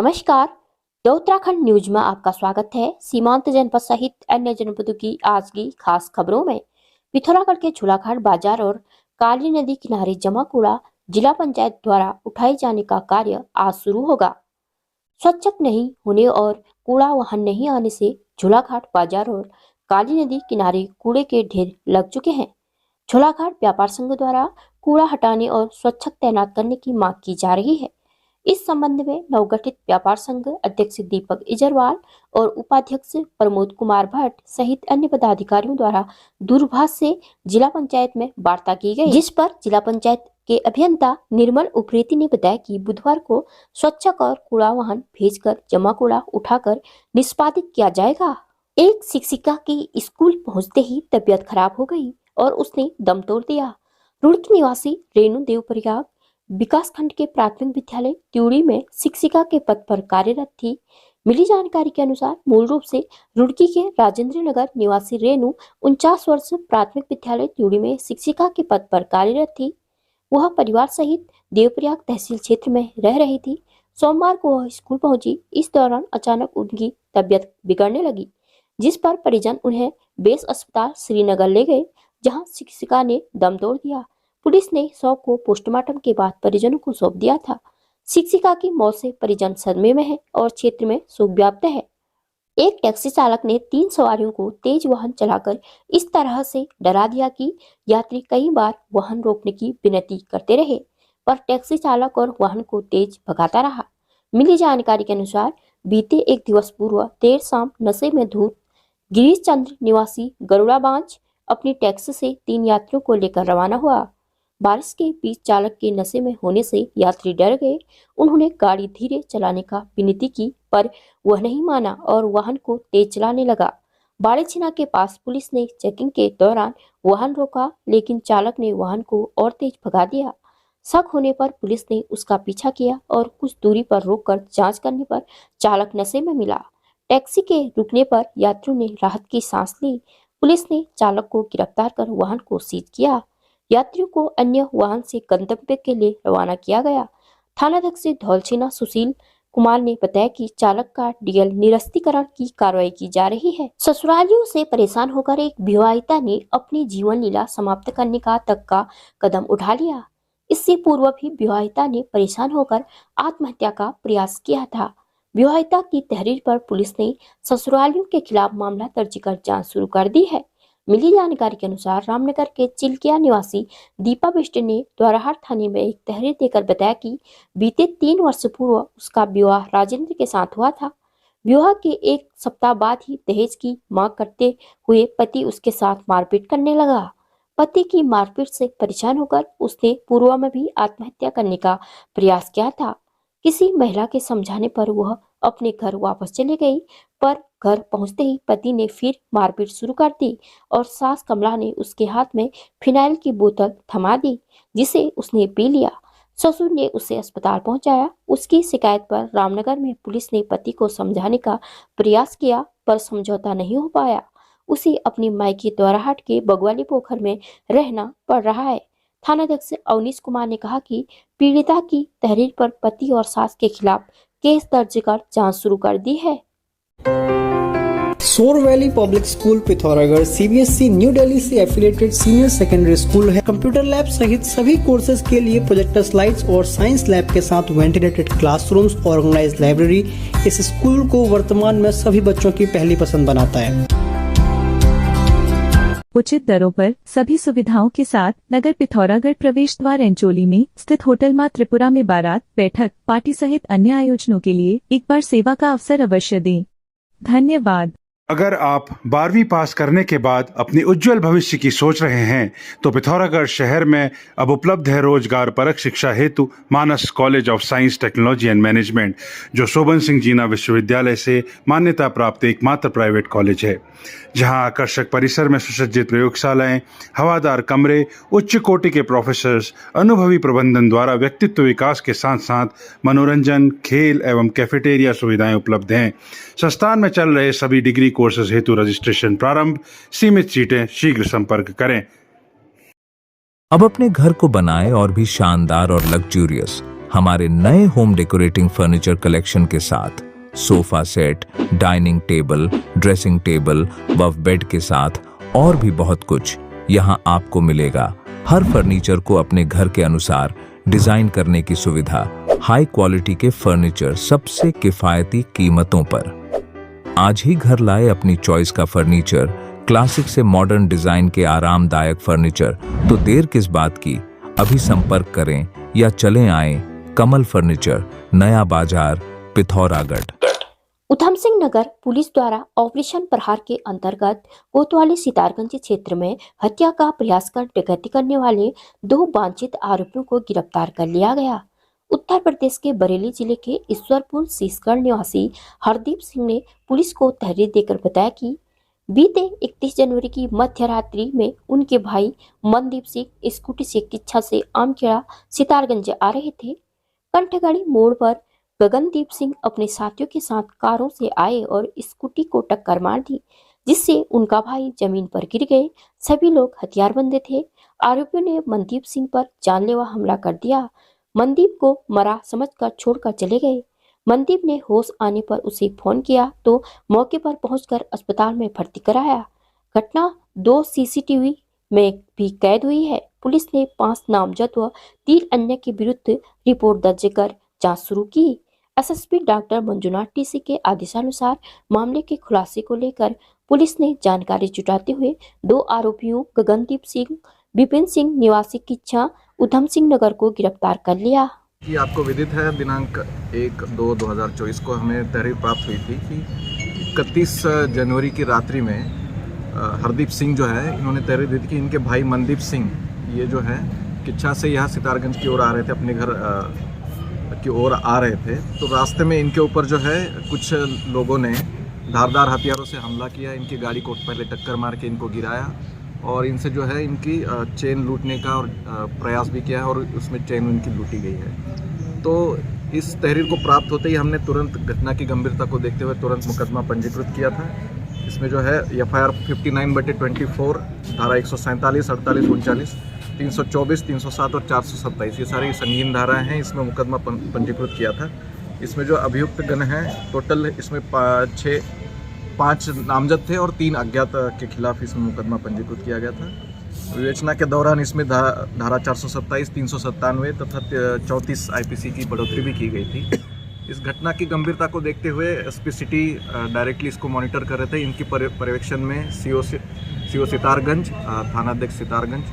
नमस्कार। The Uttarakhand news में आपका स्वागत है। सीमांत जनपद सहित अन्य जनपदों की आज की खास खबरों में पिथौरागढ़ के झूलाघाट बाजार और काली नदी किनारे जमा कूड़ा जिला पंचायत द्वारा उठाए जाने का कार्य आज शुरू होगा। स्वच्छ नहीं होने और कूड़ा वाहन नहीं आने से झूलाघाट बाजार और काली नदी किनारे कूड़े के ढेर लग चुके हैं। झूलाघाट व्यापार संघ द्वारा कूड़ा हटाने और स्वच्छता तैनात करने की मांग की जा रही है। इस संबंध में नवगठित व्यापार संघ अध्यक्ष दीपक इजरवाल और उपाध्यक्ष प्रमोद कुमार भट्ट सहित अन्य पदाधिकारियों द्वारा दूरभाष से जिला पंचायत में वार्ता की गई, जिस पर जिला पंचायत के अभियंता निर्मल उप्रेती ने बताया कि बुधवार को स्वच्छक और कूड़ा वाहन भेजकर जमा कूड़ा उठाकर निष्पादित किया जाएगा। एक शिक्षिका की स्कूल पहुंचते ही तबीयत खराब हो गई और उसने दम तोड़ दिया। रुड़की निवासी रेणु देवप्रयाग विकासखंड के प्राथमिक विद्यालय त्यूड़ी में शिक्षिका के पद पर कार्यरत थी। मिली जानकारी के अनुसार मूल रूप से रुड़की के राजेंद्र नगर निवासी रेणु 49 वर्ष प्राथमिक विद्यालय त्यूड़ी में शिक्षिका के पद पर कार्यरत थी। वह परिवार सहित देवप्रयाग तहसील क्षेत्र में रह रही थी। सोमवार को वह स्कूल पहुंची। इस दौरान अचानक उनकी तबीयत बिगड़ने लगी, जिस पर परिजन उन्हें बेस अस्पताल श्रीनगर ले गए, जहां शिक्षिका ने दम तोड़ दिया। पुलिस ने शव को पोस्टमार्टम के बाद परिजनों को सौंप दिया था। शिक्षिका की मौत से परिजन सदमे में है और क्षेत्र में शोक व्याप्त है। एक टैक्सी चालक ने 3 सवारियों को तेज वाहन चलाकर इस तरह से डरा दिया कि यात्री कई बार वाहन रोकने की विनती करते रहे, पर टैक्सी चालक और वाहन को तेज भगाता रहा। मिली जानकारी के अनुसार बीते एक दिवस पूर्व देर शाम नशे में धुत गिरीश चंद्र निवासी गरुड़ा बांज अपनी टैक्सी से 3 यात्रियों को लेकर रवाना हुआ। बारिश के बीच चालक के नशे में होने से यात्री डर गए। उन्होंने गाड़ी धीरे चलाने का विनती की, पर वह नहीं माना और वाहन को तेज चलाने लगा। बाड़ेछिना के पास पुलिस ने चेकिंग के दौरान वाहन रोका, लेकिन चालक ने वाहन को और तेज भगा दिया। शक होने पर पुलिस ने उसका पीछा किया और कुछ दूरी पर रोककर जांच करने पर चालक नशे में मिला। टैक्सी के रुकने पर यात्रियों ने राहत की सांस ली। पुलिस ने चालक को गिरफ्तार कर वाहन को सीज किया। यात्रियों को अन्य वाहन से गंतव्य के लिए रवाना किया गया। थानाध्यक्ष धौलछिना सुशील कुमार ने बताया कि चालक का डीएल निरस्तीकरण की कार्रवाई की जा रही है। ससुरालियों से परेशान होकर एक विवाहिता ने अपनी जीवन लीला समाप्त करने का तक का कदम उठा लिया। इससे पूर्व भी विवाहिता ने परेशान होकर आत्महत्या का प्रयास किया था। विवाहिता की तहरीर पर पुलिस ने ससुरालियों के खिलाफ मामला दर्ज कर जांच शुरू कर दी है। मिली जानकारी के अनुसार रामनगर के चिल्किया निवासी दीपा बिष्ट ने द्वाराहाट थाने में एक तहरीर देकर बताया कि बीते 3 वर्ष पूर्व उसका विवाह राजेंद्र के साथ हुआ था। विवाह के 1 सप्ताह बाद ही दहेज की मांग करते हुए पति उसके साथ मारपीट करने लगा। पति की मारपीट से परेशान होकर उसने पूर्व में भी आत्महत्या करने का प्रयास किया था। किसी महिला के समझाने पर वह अपने घर वापस चली गई, पर घर पहुंचते ही पति ने फिर मारपीट शुरू कर दी और सास कमला ने उसके हाथ में फिनाइल की बोतल थमा दी, जिसे उसने पी लिया। ससुर ने उसे अस्पताल पहुंचाया। उसकी शिकायत पर रामनगर में पुलिस ने पति को समझाने का प्रयास किया, पर समझौता नहीं हो पाया। उसे अपनी मायके द्वाराहाट के बगवाली पोखर में रहना पड़ रहा है। थानाध्यक्ष अवनीश कुमार ने कहा कि पीड़िता की तहरीर पर पति और सास के खिलाफ केस दर्ज कर जांच शुरू कर दी है। सोर valley public school Pithoragarh CBSE new Delhi से एफिलिएटेड सीनियर सेकेंडरी स्कूल है। कंप्यूटर लैब सहित सभी कोर्सेज के लिए प्रोजेक्टर स्लाइड्स और साइंस लैब के साथ वेंटिलेटेड क्लासरूम्स, ऑर्गेनाइज्ड लाइब्रेरी इस स्कूल को वर्तमान में सभी बच्चों की पहली पसंद बनाता है। उचित दरों पर सभी सुविधाओं के साथ नगर पिथौरागढ़ प्रवेश द्वार एंचोली में स्थित होटल मां त्रिपुरा में बारात, बैठक, पार्टी सहित अन्य आयोजनों के लिए एक बार सेवा का अवसर अवश्य दें। धन्यवाद। अगर आप 12वीं पास करने के बाद अपनी उज्जवल भविष्य की सोच रहे हैं तो पिथौरागढ़ शहर में अब उपलब्ध है रोजगार परक शिक्षा हेतु Manas college of science technology and management, जो शोभन सिंह जीना विश्वविद्यालय से मान्यता प्राप्त एकमात्र प्राइवेट कॉलेज है। जहां आकर्षक परिसर में सुसज्जित प्रयोगशालाएं, हवादार कमरे, उच्च कोटि के प्रोफेसर्स, अनुभवी प्रबंधन द्वारा व्यक्तित्व विकास के साथ साथ मनोरंजन, खेल एवं कैफेटेरिया सुविधाएं उपलब्ध हैं। संस्थान में चल रहे सभी डिग्री कोर्सेज हेतु रजिस्ट्रेशन प्रारंभ। सीमित सीटें, शीघ्र संपर्क करें। अब अपने घर को बनाएं और भी शानदार और लग्जूरियस। हमारे नए होम डेकोरेटिंग फर्नीचर कलेक्शन के साथ sofa set, dining table, dressing table व बेड के साथ और भी बहुत कुछ यहाँ आपको मिलेगा। हर फर्नीचर को अपने घर के अनुसार डिजाइन करने की सुविधा, हाई क्वालिटी के फर्नीचर सबसे किफायती कीमतों पर। आज ही घर लाए अपनी चॉइस का फर्नीचर, क्लासिक से मॉडर्न डिजाइन के आरामदायक फर्नीचर। तो देर किस बात की, अभी संपर्क करें या चलें आए कमल फर्नीचर, नया बाजार, पिथौरागढ़। उधम सिंह नगर पुलिस द्वारा ऑपरेशन प्रहार के अंतर्गत कोतवाली सितारगंज क्षेत्र में हत्या का प्रयास कर डकैती करने वाले 2 वांछित आरोपियों को गिरफ्तार कर लिया गया। उत्तर प्रदेश के बरेली जिले के ईश्वरपुर शीशगढ़ निवासी हरदीप सिंह ने पुलिस को तहरीर देकर बताया कि बीते 31 जनवरी की मध्य रात्रि में उनके भाई मनदीप सिंह स्कूटी से किच्छा से आमखेड़ा सितारगंज आ रहे थे। कंठगढ़ी मोड़ पर गगनदीप सिंह अपने साथियों के साथ कारों से आए और स्कूटी को टक्कर मार दी, जिससे उनका भाई जमीन पर गिर गए। सभी लोग हथियारबंद थे। आरोपियों ने मनदीप सिंह पर जानलेवा हमला कर दिया। मनदीप को मरा समझकर छोड़कर चले गए। मनदीप ने होश आने पर उसे फोन किया तो मौके पर पहुंचकर अस्पताल में भर्ती कराया। घटना 2 सीसीटीवी में भी कैद हुई है। पुलिस ने 5 नामजद व 3 अन्य के विरुद्ध रिपोर्ट दर्ज कर जांच शुरू की। एसएसपी डॉक्टर मंजुनाथ टीसी के आदेशानुसार मामले के खुलासे को लेकर पुलिस ने जानकारी जुटाते हुए 2 आरोपियों गगनदीप सिंह, विपिन सिंह निवासी किच्छा, उधम सिंह नगर को गिरफ्तार कर लिया। कि आपको विदित है दिनांक 1/2/2024 को हमें तहरीर प्राप्त हुई थी कि 31 जनवरी की रात्रि में हरदीप सिंह जो है, इन्होंने तहरीर दी थी कि इनके भाई मनदीप सिंह ये जो है किच्छा से यहाँ सितारगंज की ओर आ रहे थे, अपने घर की ओर आ रहे थे। तो रास्ते में इनके ऊपर जो है कुछ लोगों ने धारदार हथियारों से हमला किया। इनकी गाड़ी को पहले टक्कर मार के इनको गिराया और इनसे जो है इनकी चेन लूटने का और प्रयास भी किया है और उसमें चेन इनकी लूटी गई है। तो इस तहरीर को प्राप्त होते ही हमने तुरंत घटना की गंभीरता को देखते हुए तुरंत मुकदमा पंजीकृत किया था। इसमें जो है FIR 59/24, धारा 147, 48, 39, 324, 307 और 427 ये सारी संगीन धाराएं हैं। इसमें मुकदमा पंजीकृत किया था। इसमें जो अभियुक्त गण हैं टोटल इसमें 5 नामजद थे और 3 अज्ञात के खिलाफ इसमें मुकदमा पंजीकृत किया गया था। विवेचना के दौरान इसमें धारा 427, 397 तथा 34 IPC की बढ़ोतरी भी की गई थी। इस घटना की गंभीरता को देखते हुए एसपी सिटी डायरेक्टली इसको मॉनिटर कर रहे थे। इनकी पर्यवेक्षण में CO सितारगंज, थानाध्यक्ष सितारगंज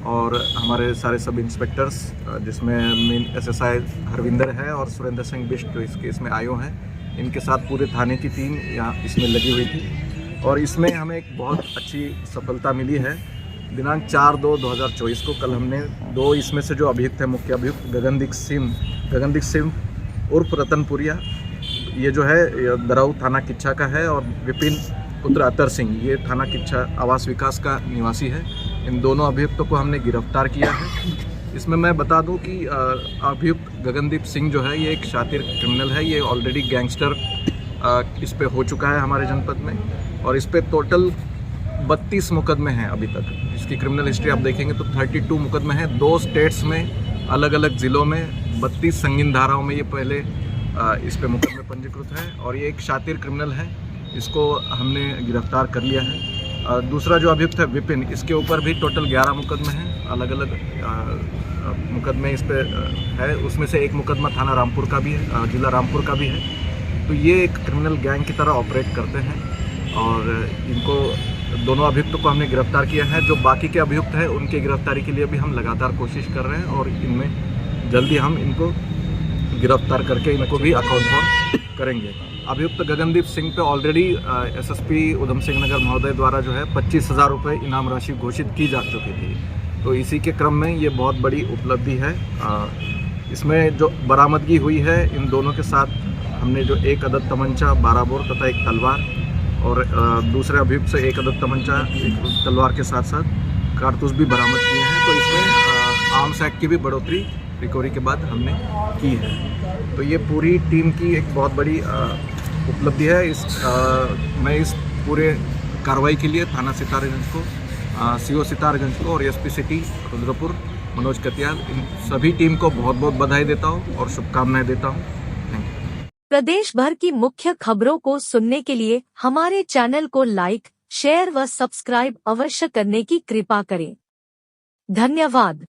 और हमारे सारे सब इंस्पेक्टर्स, जिसमें मेन SSI हरविंदर है और सुरेंद्र सिंह बिष्ट जो इसके इसमें आयो हैं, इनके साथ पूरे थाने की टीम यहाँ इसमें लगी हुई थी। और इसमें हमें एक बहुत अच्छी सफलता मिली है। दिनांक 4/2/2024 को कल हमने 2 इसमें से जो अभियुक्त है, मुख्य अभियुक्त गगनदीप सिंह उर्फ रतनपुरिया, ये जो है दराऊ थाना किच्छा का है, और विपिन पुत्र अतर सिंह ये थाना किच्छा आवास विकास का निवासी है। इन दोनों अभियुक्तों को हमने गिरफ्तार किया है। इसमें मैं बता दूं कि अभियुक्त गगनदीप सिंह जो है ये एक शातिर क्रिमिनल है। ये ऑलरेडी गैंगस्टर इस पे हो चुका है हमारे जनपद में, और इस पे टोटल 32 मुकदमे हैं अभी तक। इसकी क्रिमिनल हिस्ट्री आप देखेंगे तो 32 मुकदमे हैं। 2 स्टेट्स में, अलग अलग ज़िलों में 32 संगीन धाराओं में ये पहले इस पे मुकदमे पंजीकृत है, और ये एक शातिर क्रिमिनल है। इसको हमने गिरफ्तार कर लिया है। दूसरा जो अभियुक्त है विपिन, इसके ऊपर भी टोटल 11 मुकदमे हैं, अलग अलग मुकदमे इस पे है। उसमें से एक मुकदमा थाना रामपुर का भी है, जिला रामपुर का भी है। तो ये एक क्रिमिनल गैंग की तरह ऑपरेट करते हैं, और इनको दोनों अभियुक्तों को हमने गिरफ्तार किया है। जो बाकी के अभियुक्त हैं उनकी गिरफ्तारी के लिए भी हम लगातार कोशिश कर रहे हैं, और इनमें जल्दी हम इनको गिरफ्तार करके इनको भी अकाउंट फॉर्म करेंगे। अभियुक्त गगनदीप सिंह पे ऑलरेडी SSP उधम सिंह नगर महोदय द्वारा जो है 25,000 रुपये इनाम राशि घोषित की जा चुकी थी। तो इसी के क्रम में ये बहुत बड़ी उपलब्धि है। इसमें जो बरामदगी हुई है, इन दोनों के साथ हमने जो 1 अदद तमंचा, 12 बोर तथा 1 तलवार, और दूसरे अभियुक्त से 1 अदद तमंचा, 1 तलवार के साथ साथ कारतूस भी बरामद किए हैं। तो इसमें आर्म्स एक्ट की भी बढ़ोतरी रिकवरी के बाद हमने की है। तो ये पूरी टीम की एक बहुत बड़ी उपलब्धि है। मैं इस पूरे कार्रवाई के लिए थाना सितारगंज को, CO सितारगंज को और SP सिटी रुद्रपुर मनोज कतियाल, इन सभी टीम को बहुत बहुत बधाई देता हूँ और शुभकामनाएं देता हूँ। Thank you. प्रदेश भर की मुख्य खबरों को सुनने के लिए हमारे चैनल को लाइक, शेयर व सब्सक्राइब अवश्य करने की कृपा करें। धन्यवाद।